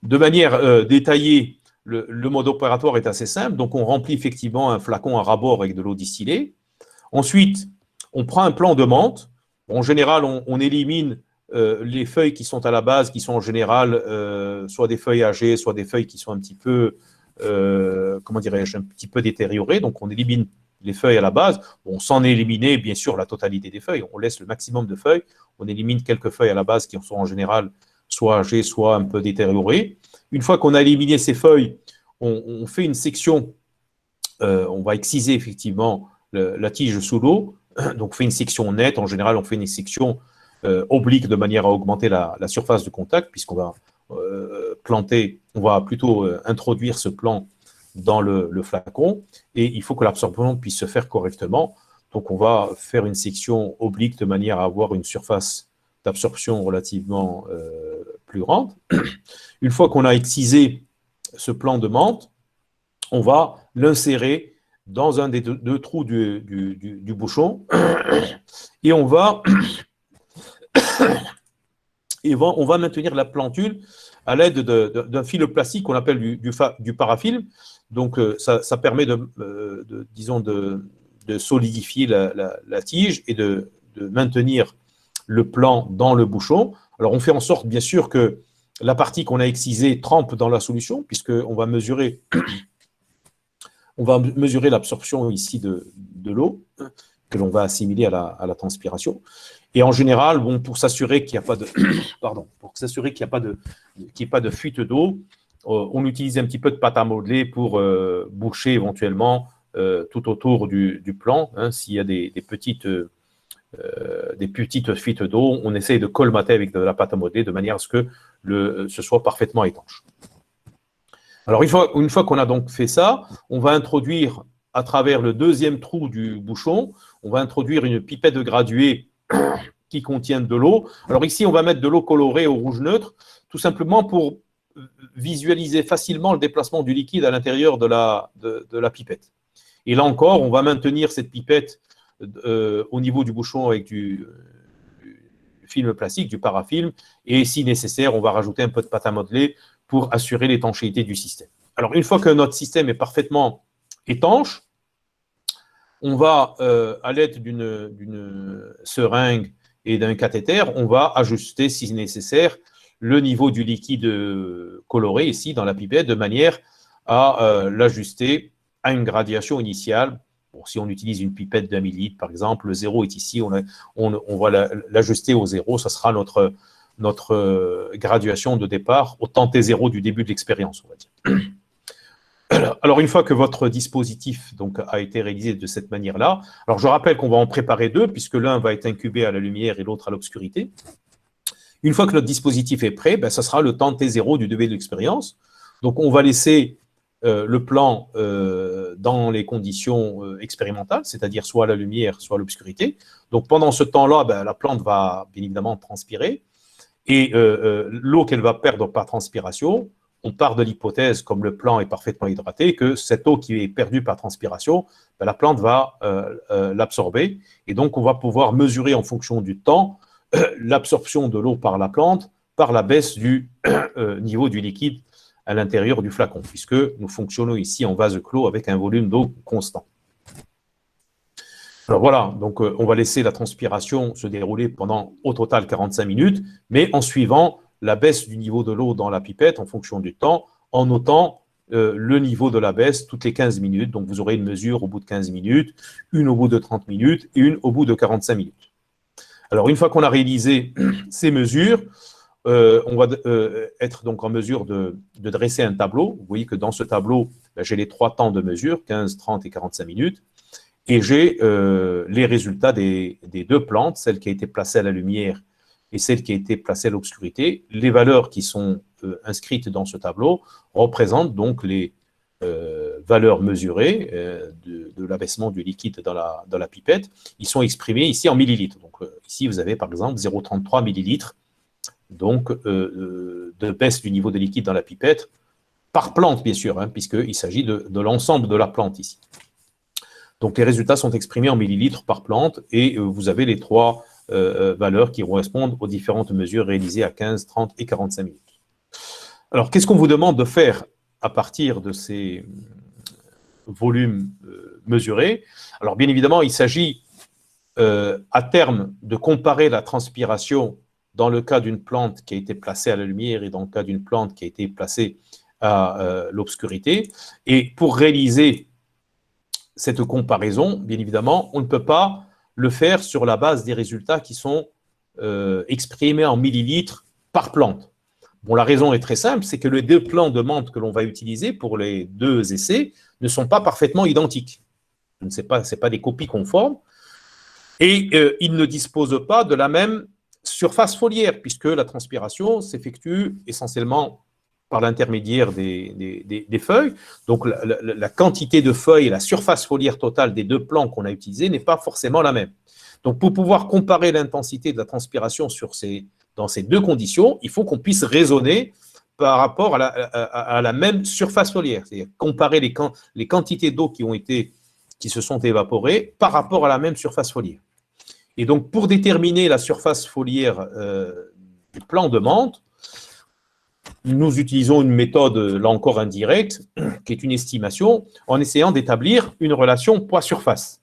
de manière détaillée, le mode opératoire est assez simple. Donc, on remplit effectivement un flacon à ras-bord avec de l'eau distillée. Ensuite, on prend un plant de menthe. En général, on élimine les feuilles qui sont à la base, qui sont en général soit des feuilles âgées, soit des feuilles qui sont un petit peu, comment dirais-je, un petit peu détériorées. Donc, on élimine les feuilles à la base. On s'en éliminer, bien sûr, la totalité des feuilles. On laisse le maximum de feuilles. On élimine quelques feuilles à la base qui sont en général soit âgées, soit un peu détériorées. Une fois qu'on a éliminé ces feuilles, on fait une section, on va exciser effectivement la tige sous l'eau. Donc, on fait une section nette. En général, on fait une section oblique de manière à augmenter la surface de contact, puisqu'on va on va plutôt introduire ce plant dans le flacon, et il faut que l'absorption puisse se faire correctement. Donc, on va faire une section oblique de manière à avoir une surface d'absorption relativement plus grande. Une fois qu'on a excisé ce plant de menthe, on va l'insérer dans un des deux trous du bouchon, et on va maintenir la plantule à l'aide d'un fil plastique qu'on appelle du parafilm. Donc, ça permet disons, de solidifier la tige et de maintenir le plant dans le bouchon. Alors, on fait en sorte, bien sûr, que la partie qu'on a excisée trempe dans la solution, puisqu'on va mesurer l'absorption ici de l'eau que l'on va assimiler à la transpiration. Et en général, pour s'assurer qu'il n'y a pas de, qu'il n'y ait pas de fuite d'eau, on utilise un petit peu de pâte à modeler pour boucher éventuellement tout autour du plant. S'il y a des petites fuites d'eau, on essaye de colmater avec de la pâte à modeler de manière à ce que ce soit parfaitement étanche. Alors, une fois qu'on a donc fait ça, on va introduire à travers le deuxième trou du bouchon, on va introduire une pipette graduée qui contient de l'eau. Alors ici, on va mettre de l'eau colorée au rouge neutre, tout simplement pour visualiser facilement le déplacement du liquide à l'intérieur de la pipette. Et là encore, on va maintenir cette pipette au niveau du bouchon avec du film plastique, du parafilm, et si nécessaire, on va rajouter un peu de pâte à modeler pour assurer l'étanchéité du système. Alors, une fois que notre système est parfaitement étanche, on va, à l'aide d'une seringue et d'un cathéter, on va ajuster, si nécessaire, le niveau du liquide coloré ici dans la pipette de manière à l'ajuster à une graduation initiale. Bon, si on utilise une pipette d'1 millilitre, par exemple, le 0 est ici, on va l'ajuster au 0, ça sera notre graduation de départ au temps T0 du début de l'expérience, on va dire. Alors, une fois que votre dispositif donc, a été réalisé de cette manière-là, alors je rappelle qu'on va en préparer deux, puisque l'un va être incubé à la lumière et l'autre à l'obscurité. Une fois que notre dispositif est prêt, ben, ça sera le temps T0 du début de l'expérience. Donc, on va laisser le plan dans les conditions expérimentales, c'est-à-dire soit à la lumière, soit à l'obscurité. Donc, pendant ce temps-là, ben, la plante va bien évidemment transpirer. Et l'eau qu'elle va perdre par transpiration, on part de l'hypothèse, comme le plan est parfaitement hydraté, que cette eau qui est perdue par transpiration, ben, la plante va l'absorber. Et donc, on va pouvoir mesurer en fonction du temps l'absorption de l'eau par la plante par la baisse du niveau du liquide à l'intérieur du flacon, puisque nous fonctionnons ici en vase clos avec un volume d'eau constant. Alors voilà, donc on va laisser la transpiration se dérouler pendant au total 45 minutes, mais en suivant la baisse du niveau de l'eau dans la pipette en fonction du temps, en notant le niveau de la baisse toutes les 15 minutes. Donc vous aurez une mesure au bout de 15 minutes, une au bout de 30 minutes et une au bout de 45 minutes. Alors une fois qu'on a réalisé ces mesures, on va être donc en mesure de dresser un tableau. Vous voyez que dans ce tableau, j'ai les 3 temps de mesure, 15, 30 et 45 minutes. Et j'ai les résultats des 2 plantes, celle qui a été placée à la lumière et celle qui a été placée à l'obscurité. Les valeurs qui sont inscrites dans ce tableau représentent donc les valeurs mesurées de l'abaissement du liquide dans la pipette. Ils sont exprimés ici en millilitres. Donc ici, vous avez par exemple 0,33 millilitres donc, de baisse du niveau de liquide dans la pipette, par plante bien sûr, hein, puisqu'il s'agit de l'ensemble de la plante ici. Donc, les résultats sont exprimés en millilitres par plante et vous avez les 3 valeurs qui correspondent aux différentes mesures réalisées à 15, 30 et 45 minutes. Alors, qu'est-ce qu'on vous demande de faire à partir de ces volumes mesurés? Alors, bien évidemment, il s'agit à terme de comparer la transpiration dans le cas d'une plante qui a été placée à la lumière et dans le cas d'une plante qui a été placée à l'obscurité. Et pour réaliser cette comparaison, bien évidemment, on ne peut pas le faire sur la base des résultats qui sont exprimés en millilitres par plante. Bon, la raison est très simple, c'est que les 2 plans de menthe que l'on va utiliser pour les 2 essais ne sont pas parfaitement identiques. Ce n'est pas des copies conformes. Et ils ne disposent pas de la même surface foliaire, puisque la transpiration s'effectue essentiellement par l'intermédiaire des feuilles. Donc, la quantité de feuilles et la surface foliaire totale des 2 plants qu'on a utilisés n'est pas forcément la même. Donc, pour pouvoir comparer l'intensité de la transpiration dans ces 2 conditions, il faut qu'on puisse raisonner par rapport à la même surface foliaire, c'est-à-dire comparer les quantités d'eau qui se sont évaporées par rapport à la même surface foliaire. Et donc, pour déterminer la surface foliaire du plant de menthe, nous utilisons une méthode, là encore indirecte, qui est une estimation, en essayant d'établir une relation poids-surface.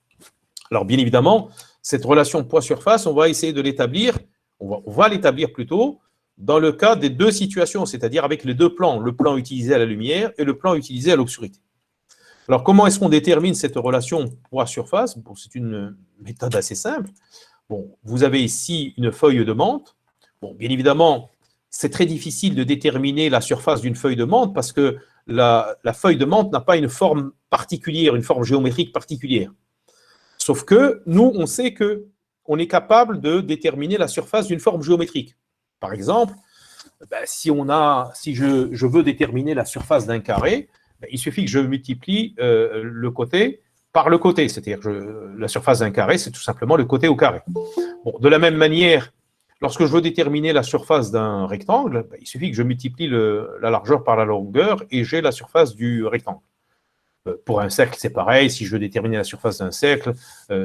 Alors, bien évidemment, cette relation poids-surface, on va essayer de l'établir, on va l'établir plutôt dans le cas des 2 situations, c'est-à-dire avec les 2 plans, le plan utilisé à la lumière et le plan utilisé à l'obscurité. Alors, comment est-ce qu'on détermine cette relation poids-surface? Bon, c'est une méthode assez simple. Bon, vous avez ici une feuille de menthe. Bon, bien évidemment, c'est très difficile de déterminer la surface d'une feuille de menthe parce que la feuille de menthe n'a pas une forme particulière, une forme géométrique particulière. Sauf que nous, on sait qu'on est capable de déterminer la surface d'une forme géométrique. Par exemple, si je veux déterminer la surface d'un carré, il suffit que je multiplie le côté par le côté. C'est-à-dire que la surface d'un carré, c'est tout simplement le côté au carré. Bon, de la même manière, lorsque je veux déterminer la surface d'un rectangle, il suffit que je multiplie la largeur par la longueur et j'ai la surface du rectangle. Pour un cercle, c'est pareil. Si je veux déterminer la surface d'un cercle,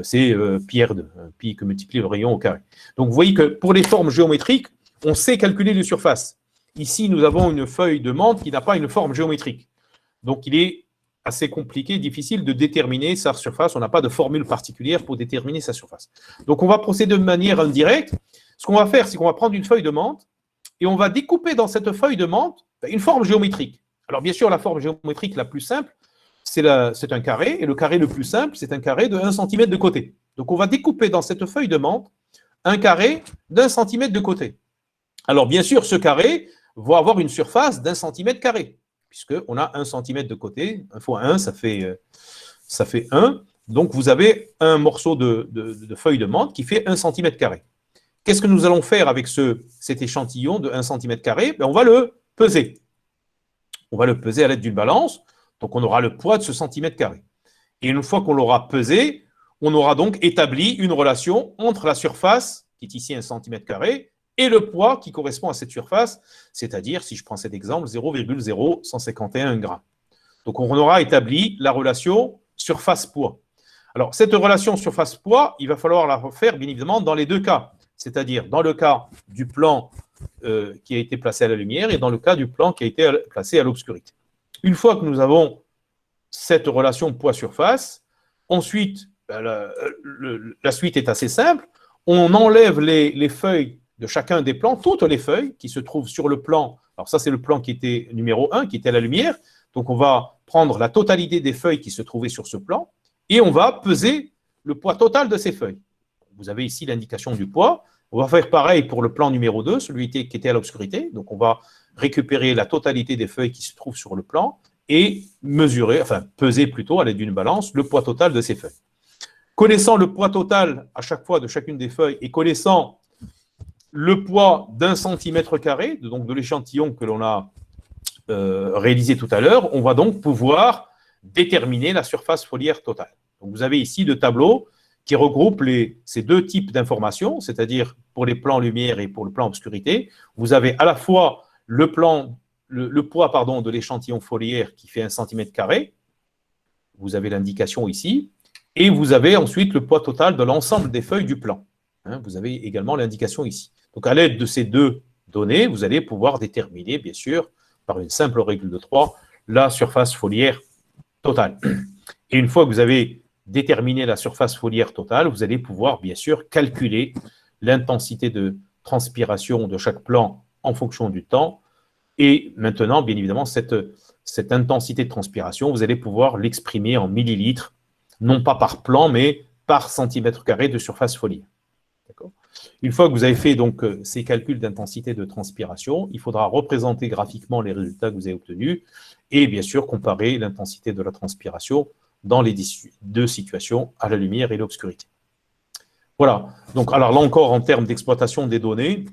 c'est pi r2, pi que multiplie le rayon au carré. Donc, vous voyez que pour les formes géométriques, on sait calculer les surfaces. Ici, nous avons une feuille de menthe qui n'a pas une forme géométrique. Donc, il est assez compliqué, difficile de déterminer sa surface. On n'a pas de formule particulière pour déterminer sa surface. Donc, on va procéder de manière indirecte. Ce qu'on va faire, c'est qu'on va prendre une feuille de menthe et on va découper dans cette feuille de menthe une forme géométrique. Alors, bien sûr, la forme géométrique la plus simple, c'est un carré, et le carré le plus simple, c'est un carré de 1 cm de côté. Donc, on va découper dans cette feuille de menthe un carré d'1 cm de côté. Alors, bien sûr, ce carré va avoir une surface d'1 cm carré, puisqu'on a 1 cm de côté, 1 fois 1, ça fait 1. Donc, vous avez un morceau de feuille de menthe qui fait 1 cm carré. Qu'est-ce que nous allons faire avec cet échantillon de 1 cm carré? On va le peser. On va le peser à l'aide d'une balance. Donc, on aura le poids de ce centimètre carré. Et une fois qu'on l'aura pesé, on aura donc établi une relation entre la surface, qui est ici 1 cm carré, et le poids qui correspond à cette surface, c'est-à-dire, si je prends cet exemple, 0,0151 g. Donc, on aura établi la relation surface-poids. Alors, cette relation surface-poids, il va falloir la refaire, bien évidemment, dans les deux cas. C'est-à-dire dans le cas du plan qui a été placé à la lumière et dans le cas du plan qui a été placé à l'obscurité. Une fois que nous avons cette relation poids-surface, ensuite, la suite est assez simple. On enlève les feuilles de chacun des plans, toutes les feuilles qui se trouvent sur le plan. Alors ça, c'est le plan qui était numéro 1, qui était à la lumière. Donc, on va prendre la totalité des feuilles qui se trouvaient sur ce plan et on va peser le poids total de ces feuilles. Vous avez ici l'indication du poids. On va faire pareil pour le plan numéro 2, celui qui était à l'obscurité. Donc, on va récupérer la totalité des feuilles qui se trouvent sur le plan et mesurer, enfin peser plutôt à l'aide d'une balance, le poids total de ces feuilles. Connaissant le poids total à chaque fois de chacune des feuilles et connaissant le poids d'1 cm carré, donc de l'échantillon que l'on a réalisé tout à l'heure, on va donc pouvoir déterminer la surface foliaire totale. Donc, vous avez ici le tableau qui regroupe ces deux types d'informations, c'est-à-dire pour les plans lumière et pour le plan obscurité. Vous avez à la fois le poids de l'échantillon foliaire qui fait 1 cm carré, vous avez l'indication ici, et vous avez ensuite le poids total de l'ensemble des feuilles du plan. Vous avez également l'indication ici. Donc à l'aide de ces deux données, vous allez pouvoir déterminer, bien sûr, par une simple règle de 3, la surface foliaire totale. Et une fois que vous avez déterminé la surface foliaire totale, vous allez pouvoir, bien sûr, calculer l'intensité de transpiration de chaque plan en fonction du temps. Et maintenant, bien évidemment, cette intensité de transpiration, vous allez pouvoir l'exprimer en millilitres, non pas par plan, mais par centimètre carré de surface foliaire. Une fois que vous avez fait donc ces calculs d'intensité de transpiration, il faudra représenter graphiquement les résultats que vous avez obtenus et bien sûr comparer l'intensité de la transpiration dans les deux situations, à la lumière et l'obscurité. Voilà. Donc, alors là encore, en termes d'exploitation des données,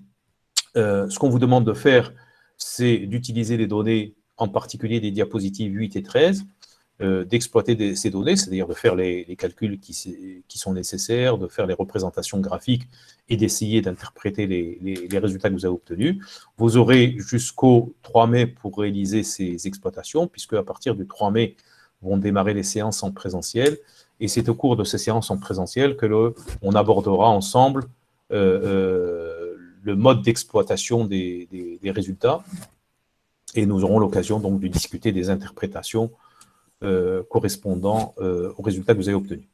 ce qu'on vous demande de faire, c'est d'utiliser les données, en particulier des diapositives 8 et 13, d'exploiter ces données, c'est-à-dire de faire les calculs qui sont nécessaires, de faire les représentations graphiques et d'essayer d'interpréter les résultats que vous avez obtenus. Vous aurez jusqu'au 3 mai pour réaliser ces exploitations, puisque à partir du 3 mai, vont démarrer les séances en présentiel, et c'est au cours de ces séances en présentiel que on abordera ensemble le mode d'exploitation des résultats, et nous aurons l'occasion donc de discuter des interprétations correspondant aux résultats que vous avez obtenus.